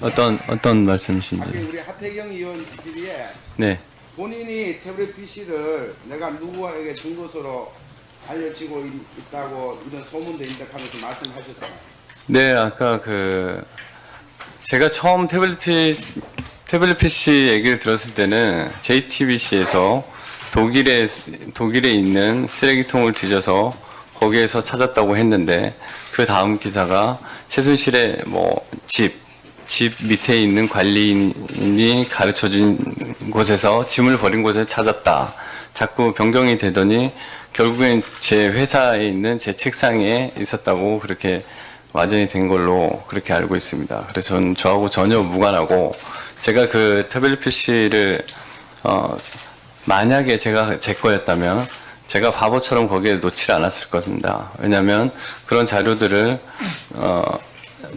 어떤 말씀이신지. 우리 하태경 의원 질의에 네. 본인이 태블릿 PC를 내가 누구에게 준 것으로 알려지고 있다고 이런 소문도 인덕하면서 말씀하셨잖아요. 네, 아까 제가 처음 태블릿 PC 얘기를 들었을 때는 JTBC에서 독일에 있는 쓰레기통을 뒤져서 거기에서 찾았다고 했는데, 그 다음 기사가 최순실의 집 밑에 있는 관리인이 가르쳐준 곳에서 짐을 버린 곳에 찾았다. 자꾸 변경이 되더니 결국엔 제 회사에 있는 제 책상에 있었다고 그렇게 와전이 된 걸로 그렇게 알고 있습니다. 그래서 저는 저하고 전혀 무관하고, 제가 그 태블릿 PC를 만약에 제가 제 거였다면 제가 바보처럼 거기에 놓지 않았을 겁니다. 왜냐하면 그런 자료들을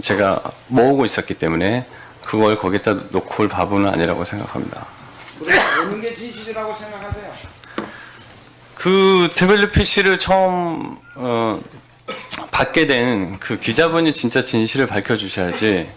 제가 모으고 있었기 때문에 그걸 거기다 놓고 올 바보는 아니라고 생각합니다. 그럼 어느 게 진실이라고 생각하세요? 그 태블릿 PC를 처음 받게 된 그 기자분이 진짜 진실을 밝혀주셔야지,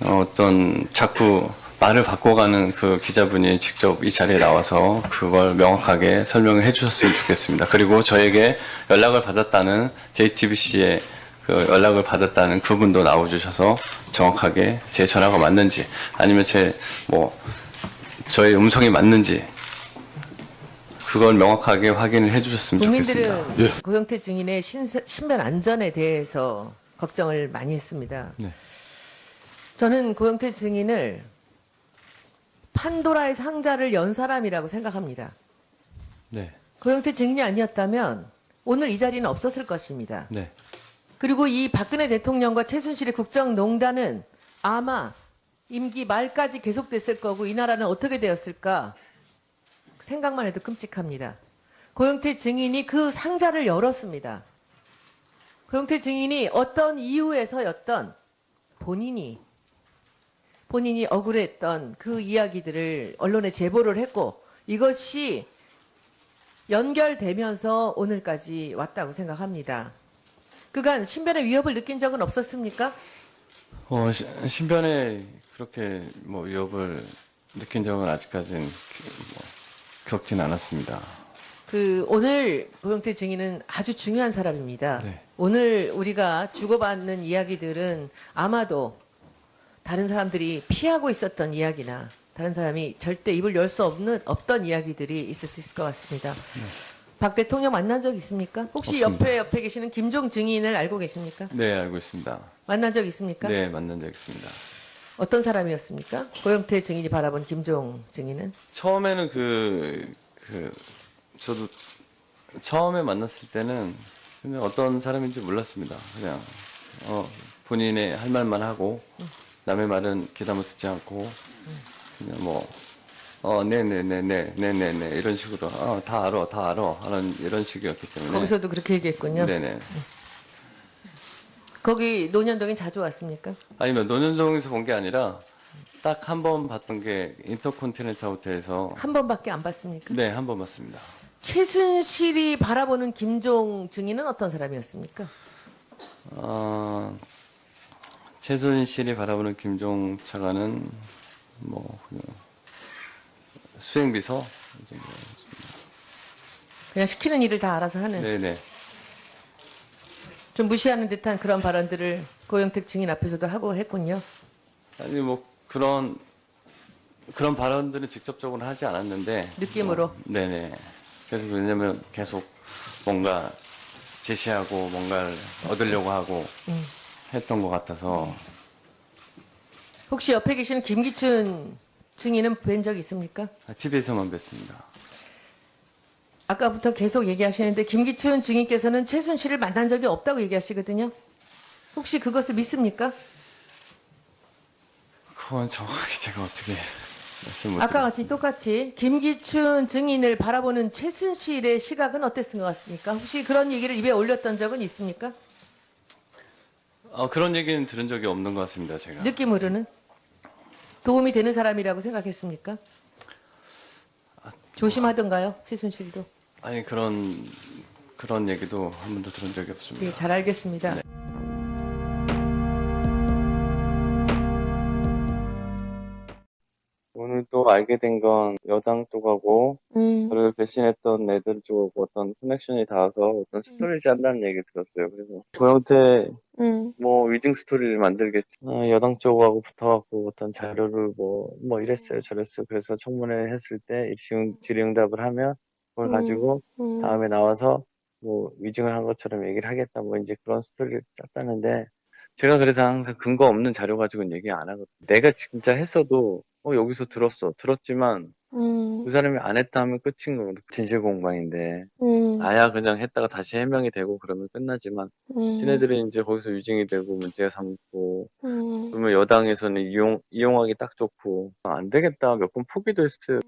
어떤 자꾸 말을 바꿔가는 그 기자분이 직접 이 자리에 나와서 그걸 명확하게 설명을 해주셨으면 좋겠습니다. 그리고 저에게 연락을 받았다는 JTBC에 그 연락을 받았다는 그분도 나와주셔서 정확하게 제 전화가 맞는지, 아니면 저의 음성이 맞는지 그걸 명확하게 확인을 해주셨으면 좋겠습니다. 국민들은 고영태 증인의 신변 안전에 대해서 걱정을 많이 했습니다. 네. 저는 고영태 증인을 판도라의 상자를 연 사람이라고 생각합니다. 네. 고영태 증인이 아니었다면 오늘 이 자리는 없었을 것입니다. 네. 그리고 이 박근혜 대통령과 최순실의 국정농단은 아마 임기 말까지 계속됐을 거고, 이 나라는 어떻게 되었을까 생각만 해도 끔찍합니다. 고영태 증인이 그 상자를 열었습니다. 고영태 증인이 어떤 이유에서였던 본인이 억울했던 그 이야기들을 언론에 제보를 했고, 이것이 연결되면서 오늘까지 왔다고 생각합니다. 그간 신변의 위협을 느낀 적은 없었습니까? 신변에 그렇게 위협을 느낀 적은 아직까지는 겪진 않았습니다. 오늘 고영태 증인은 아주 중요한 사람입니다. 네. 오늘 우리가 주고받는 이야기들은 아마도 다른 사람들이 피하고 있었던 이야기나 다른 사람이 절대 입을 열 수 없던 이야기들이 있을 수 있을 것 같습니다. 네. 박 대통령 만난 적 있습니까? 혹시 없습니다. 옆에 계시는 김종 증인을 알고 계십니까? 네, 알고 있습니다. 만난 적 있습니까? 네, 만난 적 있습니다. 어떤 사람이었습니까? 고영태 증인이 바라본 김종 증인은? 처음에는 저도 처음에 만났을 때는 그냥 어떤 사람인지 몰랐습니다. 그냥 본인의 할 말만 하고 남의 말은 귀담아 듣지 않고 그냥 네네네네네네네 이런 식으로 다 알아 하는 이런 식이었기 때문에. 거기서도 그렇게 얘기했군요. 네네. 거기 논현동에 자주 왔습니까? 아니면 논현동에서 본 게 아니라 딱 한 번 봤던 게 인터컨티넨탈 호텔에서. 한 번밖에 안 봤습니까? 네, 한 번 봤습니다. 최순실이 바라보는 김종 증인은 어떤 사람이었습니까? 최순실이 바라보는 김종 차관은 그냥 수행비서. 그냥 시키는 일을 다 알아서 하는. 네네. 좀 무시하는 듯한 그런 발언들을 고영택 증인 앞에서도 하고 했군요. 아니 그런 발언들은 직접적으로 하지 않았는데 느낌으로. 네네. 그래서 왜냐면 계속 뭔가 제시하고 뭔가를 얻으려고 하고 했던 것 같아서. 혹시 옆에 계시는 김기춘 증인은 뵌 적 있습니까? TV에서만 뵀습니다. 아까부터 계속 얘기하시는데 김기춘 증인께서는 최순실을 만난 적이 없다고 얘기하시거든요. 혹시 그것을 믿습니까? 그건 정확히 제가 어떻게 말씀 못 아까 드리겠습니다. 같이 똑같이 김기춘 증인을 바라보는 최순실의 시각은 어땠은 것 같습니까? 혹시 그런 얘기를 입에 올렸던 적은 있습니까? 그런 얘기는 들은 적이 없는 것 같습니다, 제가. 느낌으로는? 도움이 되는 사람이라고 생각했습니까? 조심하던가요, 최순실도? 아니, 그런 얘기도 한 번도 들은 적이 없습니다. 네, 잘 알겠습니다. 네. 오늘 또 알게 된 건 여당 쪽하고 저를 배신했던 애들 쪽하고 어떤 커넥션이 닿아서 어떤 스토리를 짠다는 얘기 들었어요. 그래서 고영태 뭐 위증 스토리를 만들겠지. 여당 쪽하고 붙어갖고 어떤 자료를 뭐 이랬어요 저랬어요. 그래서 청문회 했을 때 질의응답을 하면 그걸 가지고 다음에 나와서 뭐 위증을 한 것처럼 얘기를 하겠다 뭐 이제 그런 스토리를 짰다는데 제가 그래서 항상 근거 없는 자료 가지고는 얘기 안 하거든요. 내가 진짜 했어도 여기서 들었지만 그 사람이 안 했다 하면 끝인 거거든. 진실 공방인데 나야 그냥 했다가 다시 해명이 되고 그러면 끝나지만 지네들이 이제 거기서 위증이 되고 문제 삼고 그러면 여당에서는 이용하기 딱 좋고 안 되겠다 몇 번 포기도 했어요.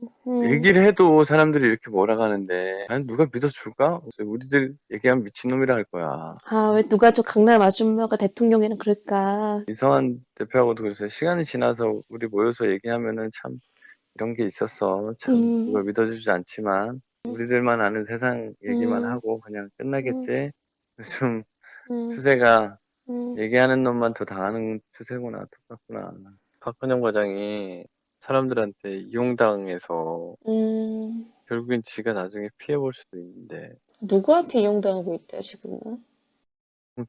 얘기를 해도 사람들이 이렇게 몰아가는데 과연 누가 믿어줄까? 우리들 얘기하면 미친놈이라 할 거야. 아, 왜 누가 저 강남 아줌마가 대통령이랑 그럴까? 이성한 대표하고도 그랬어요. 시간이 지나서 우리 모여서 얘기하면은 참 이런 게 있었어. 참 그걸 믿어주지 않지만 우리들만 아는 세상 얘기만 하고 그냥 끝나겠지. 요즘 추세가 얘기하는 놈만 더 당하는 추세구나. 똑같구나. 박근영 과장이 사람들한테 이용당해서 결국엔 지가 나중에 피해볼 수도 있는데 누구한테 이용당하고 있대요, 지금은?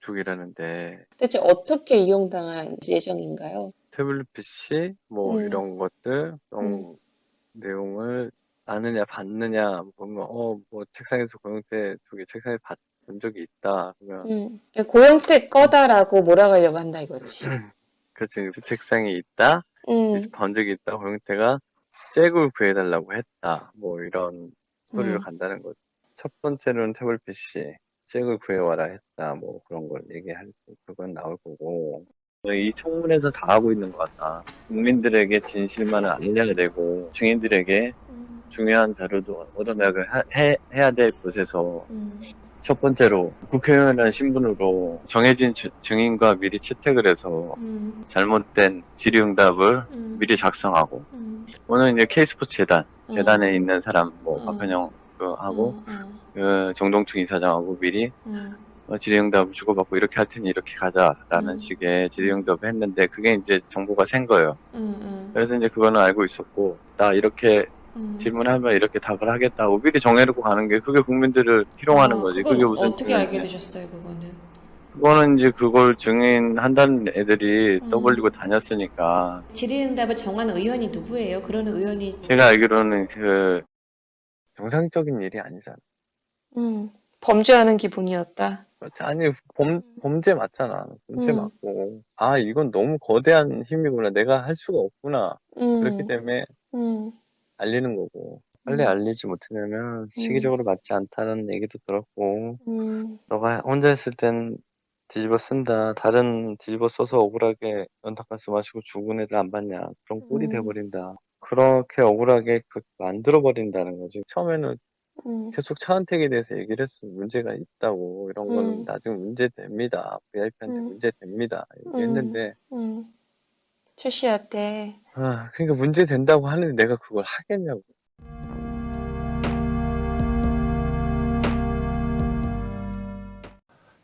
쪽이라는데 대체 어떻게 이용당할 예정인가요? 태블릿 PC 뭐 음. 이런 것들 그런 내용을 아느냐 받느냐 보면 뭐 책상에서 고영태 쪽에 책상에 받은 적이 있다 그러면 고영태 거다라고 몰아가려고 한다 이거지. 그치 그 책상에 있다 이제 본 적이 있다 고영태가 잭을 구해달라고 했다 뭐 이런 스토리로 간다는 거죠. 첫 번째로는 태블릿 PC 잭을 구해와라 했다 뭐 그런 걸 얘기할 그건 나올 거고 이 청문회에서 다 하고 있는 것 같다. 국민들에게 진실만을 알려야 되고 증인들에게 중요한 자료도 얻어내야 해야 될 곳에서 첫 번째로 국회의원이라는 신분으로 정해진 증인과 미리 채택을 해서 잘못된 질의응답을 미리 작성하고 오늘 이제 K스포츠 재단에 있는 사람 뭐 박근영 하고 그 정동춘 이사장하고 미리 질의응답을 주고받고 이렇게 할 테니 이렇게 가자라는 식의 질의응답을 했는데 그게 이제 정보가 샌 거예요. 그래서 이제 그거는 알고 있었고 나 이렇게 질문하면 이렇게 답을 하겠다고 미리 정해놓고 가는 게 그게 국민들을 희롱하는 거지. 그건 그게 무슨 어떻게 알게 되셨어요, 그거는? 그거는 이제 그걸 증인한다는 애들이 떠벌리고 다녔으니까. 질의응답을 정한 의원이 누구예요? 그런 의원이 제가 알기로는 그 정상적인 일이 아니잖아. 범죄하는 기분이었다. 아니 범죄 맞잖아. 범죄 맞고 이건 너무 거대한 힘이구나. 내가 할 수가 없구나. 그렇기 때문에 알리는 거고 빨리 알리지 못하냐면 시기적으로 맞지 않다는 얘기도 들었고 너가 혼자 했을 땐 뒤집어 쓴다. 다른 뒤집어 써서 억울하게 연탄가스 마시고 죽은 애들 안 봤냐. 그런 꼴이 돼버린다. 그렇게 억울하게 만들어버린다는 거지. 처음에는 계속 차은택에 대해서 얘기를 했어. 문제가 있다고. 이런 거는 나중에 문제됩니다. VIP한테 문제됩니다. 얘기했는데 출시할 때. 그러니까 문제된다고 하는데 내가 그걸 하겠냐고.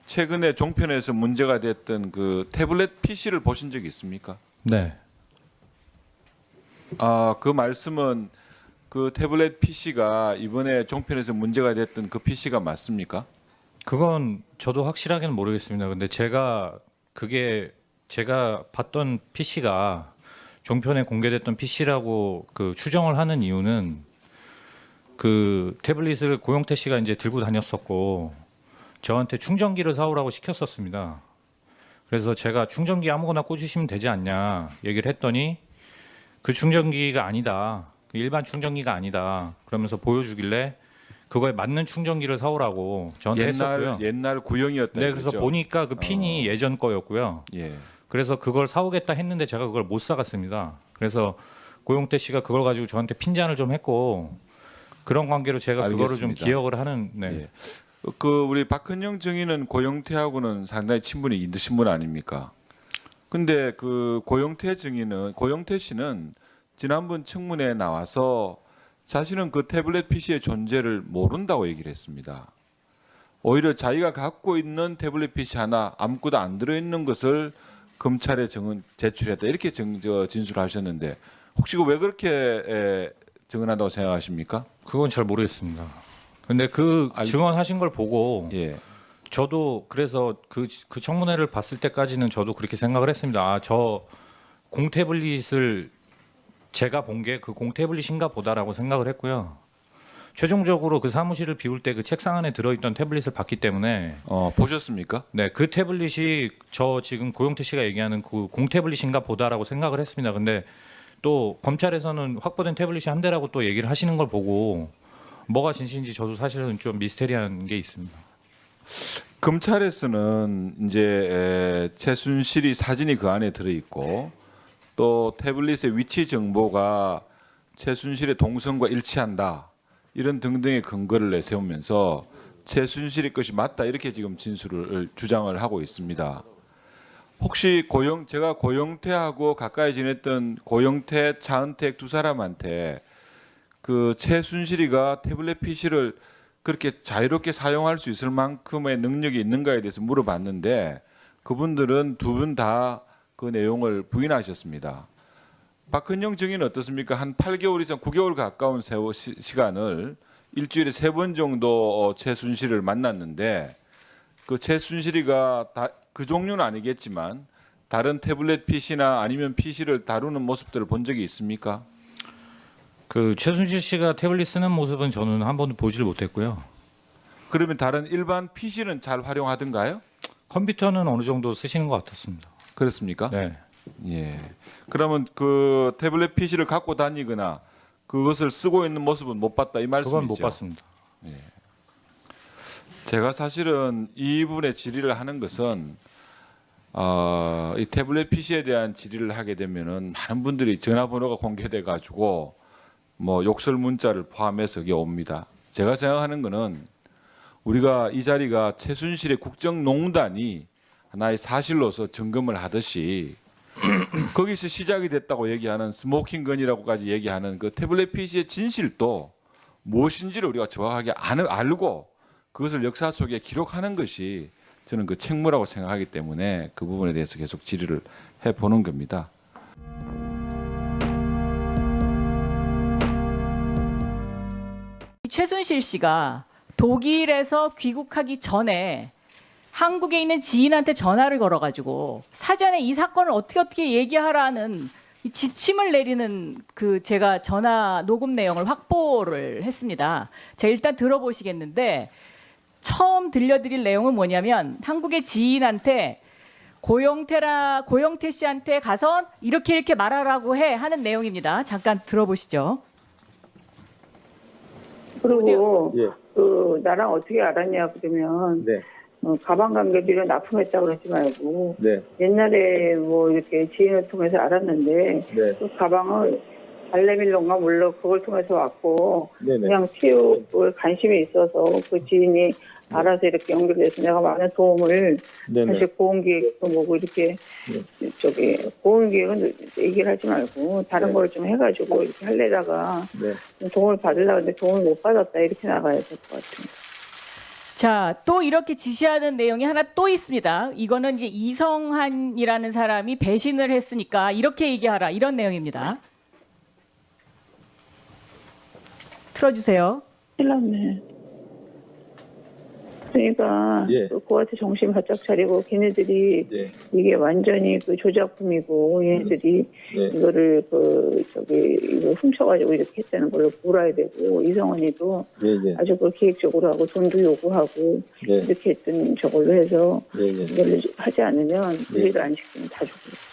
최근에 종편에서 문제가 됐던 그 태블릿 PC를 보신 적이 있습니까? 네. 그 말씀은 그 태블릿 PC가 이번에 종편에서 문제가 됐던 그 PC가 맞습니까? 그건 저도 확실하게는 모르겠습니다. 근데 제가 봤던 PC가 종편에 공개됐던 PC라고 그 추정을 하는 이유는 그 태블릿을 고영태 씨가 이제 들고 다녔었고 저한테 충전기를 사오라고 시켰었습니다. 그래서 제가 충전기 아무거나 꽂으시면 되지 않냐 얘기를 했더니 그 충전기가 아니다. 그 일반 충전기가 아니다. 그러면서 보여주길래 그거에 맞는 충전기를 사오라고 저한테 했었고요. 옛날 구형이었다. 네, 그래서 보니까 그 핀이 예전 거였고요. 예. 그래서 그걸 사오겠다 했는데 제가 그걸 못 사갔습니다. 그래서 고용태 씨가 그걸 가지고 저한테 핀잔을 좀 했고 그런 관계로 제가 그거를 좀 알겠습니다. 기억을 하는. 네. 예. 그 우리 박근영 증인은 고영태하고는 상당히 친분이 있으신 분 아닙니까? 근데 그 고영태 씨는 지난번 청문회에 나와서 자신은 그 태블릿 PC의 존재를 모른다고 얘기를 했습니다. 오히려 자기가 갖고 있는 태블릿 PC 하나 아무것도 안 들어있는 것을 검찰에 제출했다 이렇게 진술하셨는데 혹시 왜 그렇게 증언한다고 생각하십니까? 그건 잘 모르겠습니다. 근데 그 증언하신 걸 보고 예. 저도 그래서 그 청문회를 봤을 때까지는 저도 그렇게 생각을 했습니다. 아, 저 공태블릿을 제가 본 게 그 공태블릿인가 보다라고 생각을 했고요. 최종적으로 그 사무실을 비울 때 그 책상 안에 들어있던 태블릿을 봤기 때문에 보셨습니까? 네, 그 태블릿이 저 지금 고영태 씨가 얘기하는 그 공태블릿인가 보다라고 생각을 했습니다. 근데 또 검찰에서는 확보된 태블릿이 한 대라고 또 얘기를 하시는 걸 보고 뭐가 진실인지 저도 사실은 좀 미스테리한 게 있습니다. 검찰에서는 이제 최순실이 사진이 그 안에 들어 있고 또 태블릿의 위치 정보가 최순실의 동선과 일치한다. 이런 등등의 근거를 내세우면서 최순실의 것이 맞다 이렇게 지금 진술을 주장을 하고 있습니다. 혹시 제가 고영태하고 가까이 지냈던 고영태, 차은택 두 사람한테 그 최순실이가 태블릿 PC를 그렇게 자유롭게 사용할 수 있을 만큼의 능력이 있는가에 대해서 물어봤는데 그분들은 두 분 다 그 내용을 부인하셨습니다. 박헌영 증인은 어떻습니까? 한 8개월 이상 9개월 가까운 시간을 일주일에 3번 정도 최순실을 만났는데 그 최순실이가 그 종류는 아니겠지만 다른 태블릿 PC나 아니면 PC를 다루는 모습들을 본 적이 있습니까? 그 최순실 씨가 태블릿 쓰는 모습은 저는 한 번도 보지를 못했고요. 그러면 다른 일반 PC는 잘 활용하던가요? 컴퓨터는 어느 정도 쓰시는 것 같았습니다. 그렇습니까? 네. 예. 그러면 그 태블릿 PC를 갖고 다니거나 그것을 쓰고 있는 모습은 못 봤다 이 말씀이죠? 그건 못 봤습니다. 예. 제가 사실은 이분의 질의를 하는 것은 이 태블릿 PC에 대한 질의를 하게 되면은 많은 분들이 전화번호가 공개돼 가지고 뭐 욕설 문자를 포함해서 이게 옵니다. 제가 생각하는 거는 우리가 이 자리가 최순실의 국정농단이 하나의 사실로서 점검을 하듯이 거기서 시작이 됐다고 얘기하는 스모킹건이라고까지 얘기하는 그 태블릿 PC의 진실도 무엇인지를 우리가 정확하게 알고 그것을 역사 속에 기록하는 것이 저는 그 책무라고 생각하기 때문에 그 부분에 대해서 계속 질의를 해보는 겁니다. 최순실 씨가 독일에서 귀국하기 전에 한국에 있는 지인한테 전화를 걸어가지고 사전에 이 사건을 어떻게 얘기하라는 이 지침을 내리는 그 제가 전화 녹음 내용을 확보를 했습니다. 제가 일단 들어보시겠는데 처음 들려드릴 내용은 뭐냐면 한국의 지인한테 고영태 씨한테 가서 이렇게 말하라고 하는 내용입니다. 잠깐 들어보시죠. 그리고 그 나랑 어떻게 알았냐 그러면 가방 관계비를 납품했다고 그러지 말고 옛날에 뭐 이렇게 지인을 통해서 알았는데 그 가방을 발레밀론가 몰라 그걸 통해서 왔고 그냥 체육에 관심이 있어서 그 지인이 알아서 이렇게 연결돼서 내가 많은 도움을 사실 보험기획도 뭐고 이렇게 저기 보험기획은 얘기를 하지 말고 다른 걸 좀 해가지고 이렇게 할래다가 좀 도움을 받으려고 했는데 도움을 못 받았다 이렇게 나가야 될 것 같아요. 자, 또 이렇게 지시하는 내용이 하나 또 있습니다. 이거는 이제 이성한이라는 사람이 배신을 했으니까 이렇게 얘기하라 이런 내용입니다. 틀어주세요. 큰일 났네. 그러니까 그한테 정신 바짝 차리고 걔네들이 이게 완전히 그 조작품이고 얘네들이 이거를 이거 훔쳐가지고 이렇게 했다는 걸 몰아야 되고 이성원이도 아주 그 기획적으로 하고 돈도 요구하고 이렇게 했던 저걸로 해서 이걸 하지 않으면 우리를 안 시키면 다 죽고.